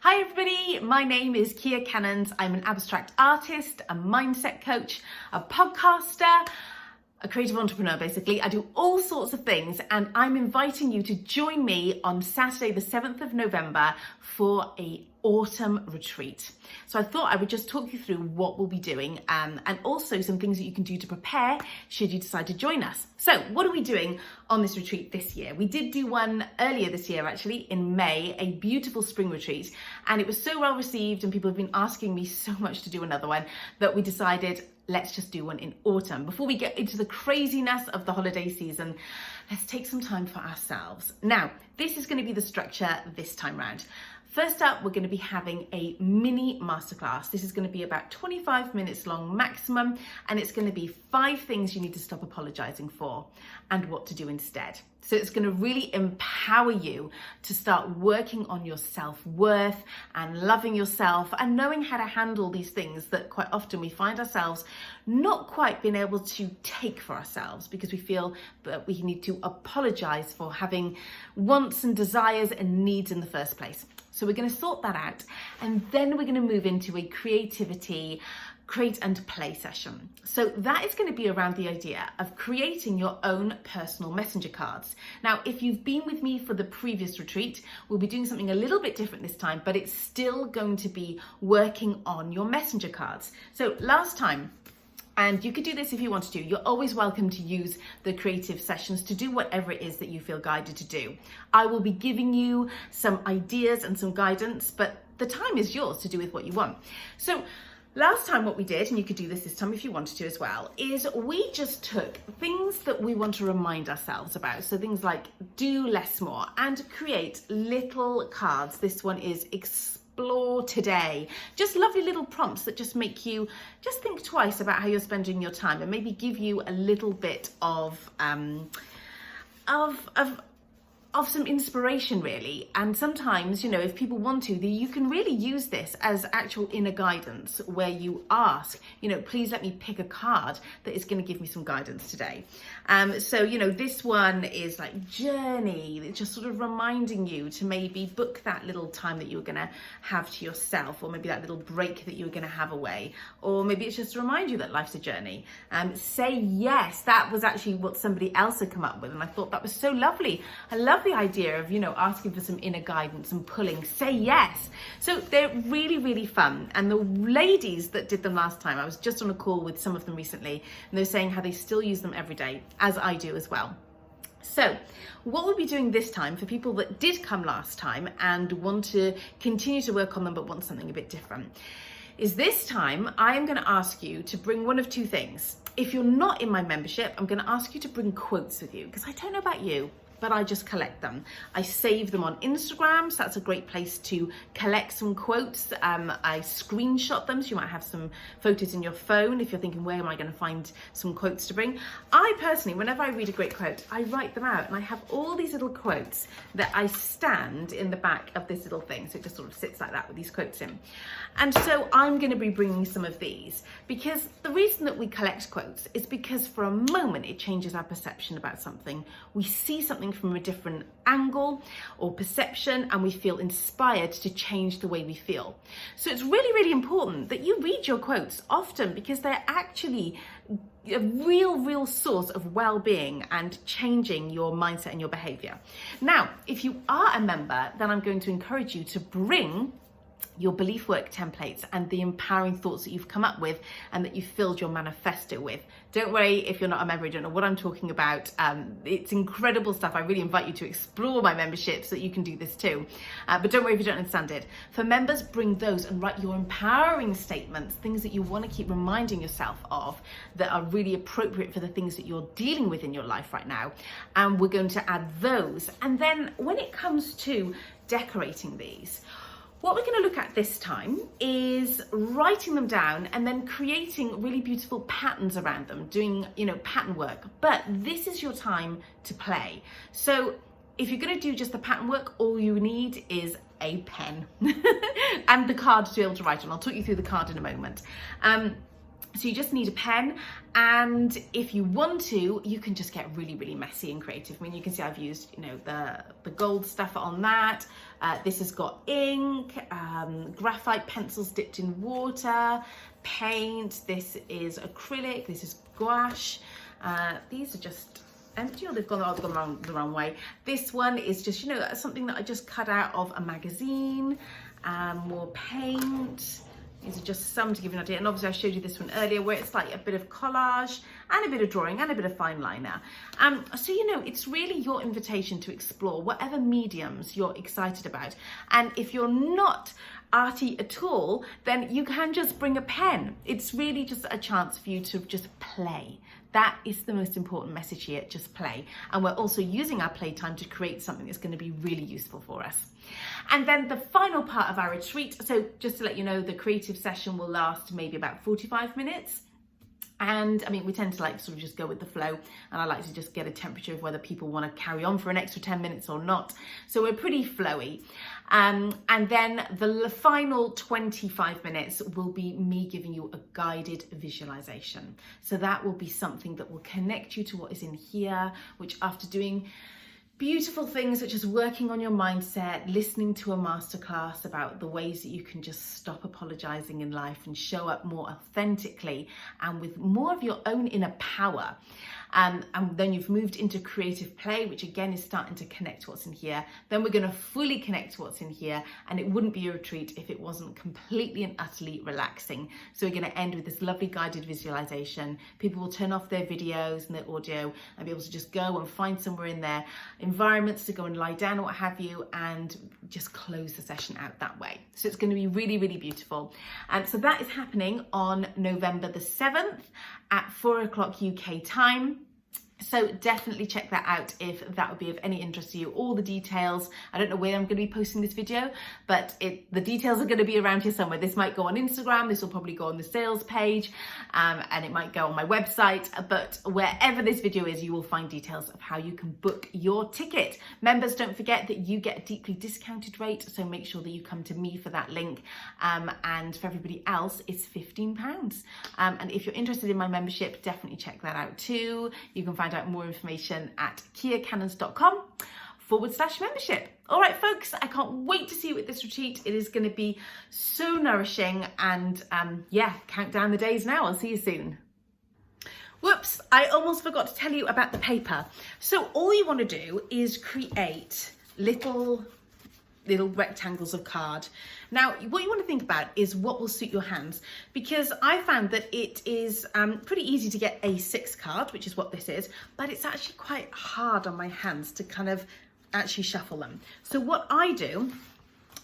Hi everybody, my name is Kia Cannons. I'm an abstract artist, a mindset coach, a podcaster, a creative entrepreneur basically. I do all sorts of things and I'm inviting you to join me on Saturday the 7th of November for a autumn retreat. So I thought I would just talk you through what we'll be doing and also some things that you can do to prepare should you decide to join us. So what are we doing on this retreat this year? We did do one earlier this year actually in May, a beautiful spring retreat, and it was so well received and people have been asking me so much to do another one that we decided let's just do one in autumn. Before we get into the craziness of the holiday season, let's take some time for ourselves. Now, this is going to be the structure this time round. First up, we're going to be having a mini masterclass. This is going to be about 25 minutes long maximum, and it's going to be 5 things you need to stop apologizing for and what to do instead. So it's going to really empower you to start working on your self-worth and loving yourself and knowing how to handle these things that quite often we find ourselves not quite being able to take for ourselves because we feel that we need to apologize for having wants and desires and needs in the first place. So we're going to sort that out, and then we're going to move into a creativity create and play session. So that is going to be around the idea of creating your own personal messenger cards. Now, if you've been with me for the previous retreat, we'll be doing something a little bit different this time, but it's still going to be working on your messenger cards. So last time, and you could do this if you want to, you're always welcome to use the creative sessions to do whatever it is that you feel guided to do. I will be giving you some ideas and some guidance, but the time is yours to do with what you want. So last time what we did, and you could do this time if you wanted to as well, is we just took things that we want to remind ourselves about. So things like do less more and create little cards. This one is explore today. Just lovely little prompts that just make you just think twice about how you're spending your time and maybe give you a little bit of some inspiration really. And sometimes, you know, if people want to, you can really use this as actual inner guidance where you ask, you know, please let me pick a card that is going to give me some guidance today. So, you know, this one is like journey. It's just sort of reminding you to maybe book that little time that you're going to have to yourself, or maybe that little break that you're going to have away, or maybe it's just to remind you that life's a journey. Say yes. That was actually what somebody else had come up with, and I thought that was so lovely. I love the idea of, you know, asking for some inner guidance and pulling. Say yes. So they're really, really fun. And the ladies that did them last time, I was just on a call with some of them recently, and they're saying how they still use them every day, as I do as well. So what we'll be doing this time for people that did come last time and want to continue to work on them but want something a bit different is this time I am going to ask you to bring one of 2 things. If you're not in my membership, I'm going to ask you to bring quotes with you, because I don't know about you, but I just collect them. I save them on Instagram, so that's a great place to collect some quotes. I screenshot them, so you might have some photos in your phone if you're thinking, where am I going to find some quotes to bring? I personally, whenever I read a great quote, I write them out, and I have all these little quotes that I stand in the back of this little thing, so it just sort of sits like that with these quotes in. And so I'm going to be bringing some of these, because the reason that we collect quotes is because for a moment it changes our perception about something. We see something from a different angle or perception, and we feel inspired to change the way we feel. So it's really, really important that you read your quotes often, because they're actually a real source of well-being and changing your mindset and your behavior. Now, if you are a member, then I'm going to encourage you to bring your belief work templates and the empowering thoughts that you've come up with and that you've filled your manifesto with. Don't worry if you're not a member, you don't know what I'm talking about. It's incredible stuff. I really invite you to explore my membership so that you can do this too. But don't worry if you don't understand it. For members, bring those and write your empowering statements, things that you want to keep reminding yourself of that are really appropriate for the things that you're dealing with in your life right now. And we're going to add those. And then when it comes to decorating these, what we're going to look at this time is writing them down and then creating really beautiful patterns around them, doing, you know, pattern work. But this is your time to play. So if you're going to do just the pattern work, all you need is a pen and the card to be able to write on. I'll talk you through the card in a moment. So you just need a pen, and if you want to, you can just get really, really messy and creative. I mean, you can see I've used, you know, the gold stuff on that. This has got ink, graphite pencils dipped in water, paint. This is acrylic. This is gouache. These are just empty, or they've gone the wrong way. This one is just, you know, something that I just cut out of a magazine. More paint. These are just some to give you an idea. And obviously I showed you this one earlier where it's like a bit of collage and a bit of drawing and a bit of fine liner. So, you know, it's really your invitation to explore whatever mediums you're excited about. And if you're not arty at all, then you can just bring a pen. It's really just a chance for you to just play. That is the most important message here, just play. And we're also using our playtime to create something that's going to be really useful for us. And then the final part of our retreat, so just to let you know, the creative session will last maybe about 45 minutes. And I mean, we tend to like sort of just go with the flow, and I like to just get a temperature of whether people want to carry on for an extra 10 minutes or not. So we're pretty flowy. And then the final 25 minutes will be me giving you a guided visualization. So that will be something that will connect you to what is in here, which after doing beautiful things such as working on your mindset, listening to a masterclass about the ways that you can just stop apologizing in life and show up more authentically and with more of your own inner power. And then you've moved into creative play, which again is starting to connect to what's in here. Then we're going to fully connect to what's in here, and it wouldn't be a retreat if it wasn't completely and utterly relaxing. So we're going to end with this lovely guided visualization. People will turn off their videos and their audio and be able to just go and find somewhere in their environments to go and lie down or what have you, and just close the session out that way. So it's going to be really, really beautiful. And so that is happening on November the 7th at 4 o'clock UK time. So definitely check that out if that would be of any interest to you. All the details, I don't know where I'm going to be posting this video, but the details are going to be around here somewhere. This might go on Instagram, this will probably go on the sales page, and it might go on my website, but wherever this video is, you will find details of how you can book your ticket. Members, don't forget that you get a deeply discounted rate, so make sure that you come to me for that link, and for everybody else, it's £15. And if you're interested in my membership, definitely check that out too. You can find out more information at kiacannons.com/membership. All right, folks, I can't wait to see you at this retreat. It is going to be so nourishing, and yeah, count down the days now. I'll see you soon. Whoops, I almost forgot to tell you about the paper. So all you want to do is create little rectangles of card. Now, what you want to think about is what will suit your hands, because I found that it is pretty easy to get A6 card, which is what this is, but it's actually quite hard on my hands to kind of actually shuffle them. So what I do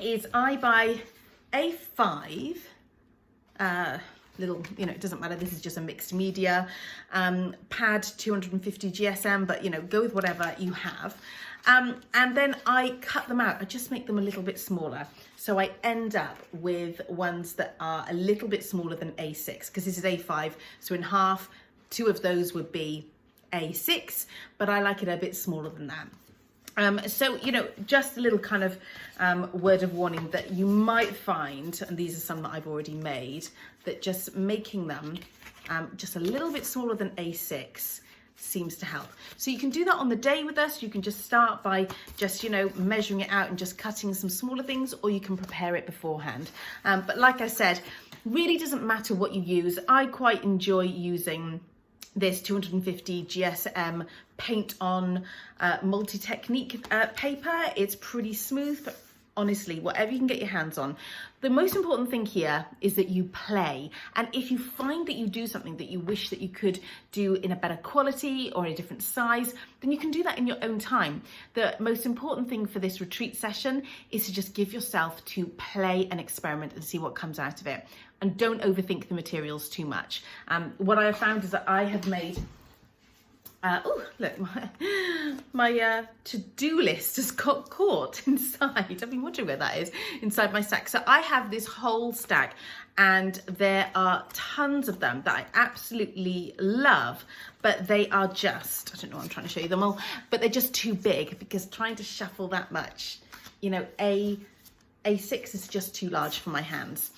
is I buy A5, little, you know, it doesn't matter, this is just a mixed media, pad 250 GSM, but you know, go with whatever you have. And then I cut them out. I just make them a little bit smaller. So I end up with ones that are a little bit smaller than A6, because this is A5. So in half, 2 of those would be A6, but I like it a bit smaller than that. So, you know, just a little kind of word of warning that you might find, and these are some that I've already made, that just making them just a little bit smaller than A6 seems to help. So you can do that on the day with us. You can just start by just, you know, measuring it out and just cutting some smaller things, or you can prepare it beforehand. But like I said, really doesn't matter what you use. I quite enjoy using this 250 GSM paint on multi-technique paper. It's pretty smooth, but honestly, whatever you can get your hands on. The most important thing here is that you play. And if you find that you do something that you wish that you could do in a better quality or a different size, then you can do that in your own time. The most important thing for this retreat session is to just give yourself to play and experiment and see what comes out of it. And don't overthink the materials too much. What I have found is that I have made oh, look, my to-do list has got caught inside. I've been wondering where that is, inside my stack. So I have this whole stack, and there are tons of them that I absolutely love, but they are just, I don't know, I'm trying to show you them all, but they're just too big, because trying to shuffle that much, you know, A6 is just too large for my hands.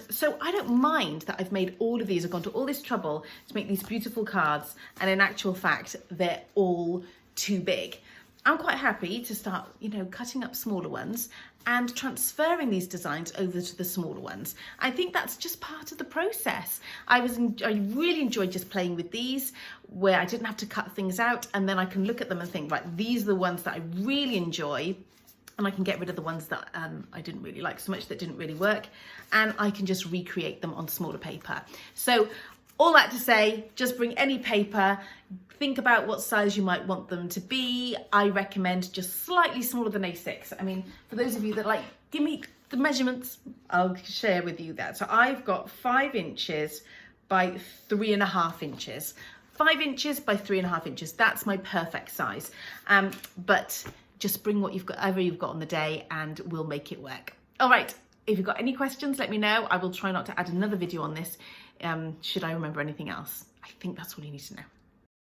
So I don't mind that I've made all of these. I've gone to all this trouble to make these beautiful cards, and in actual fact, they're all too big. I'm quite happy to start, you know, cutting up smaller ones and transferring these designs over to the smaller ones. I think that's just part of the process. I really enjoyed just playing with these, where I didn't have to cut things out, and then I can look at them and think, right, these are the ones that I really enjoy, and I can get rid of the ones that I didn't really like so much, that didn't really work, and I can just recreate them on smaller paper. So all that to say, just bring any paper, think about what size you might want them to be. I recommend just slightly smaller than A6. I mean, for those of you that like, give me the measurements, I'll share with you that. So I've got 5 inches by 3.5 inches. 5 inches by 3.5 inches, that's my perfect size. But just bring whatever you've got on the day, and we'll make it work. All right, if you've got any questions, let me know. I will try not to add another video on this. Should I remember anything else? I think that's all you need to know.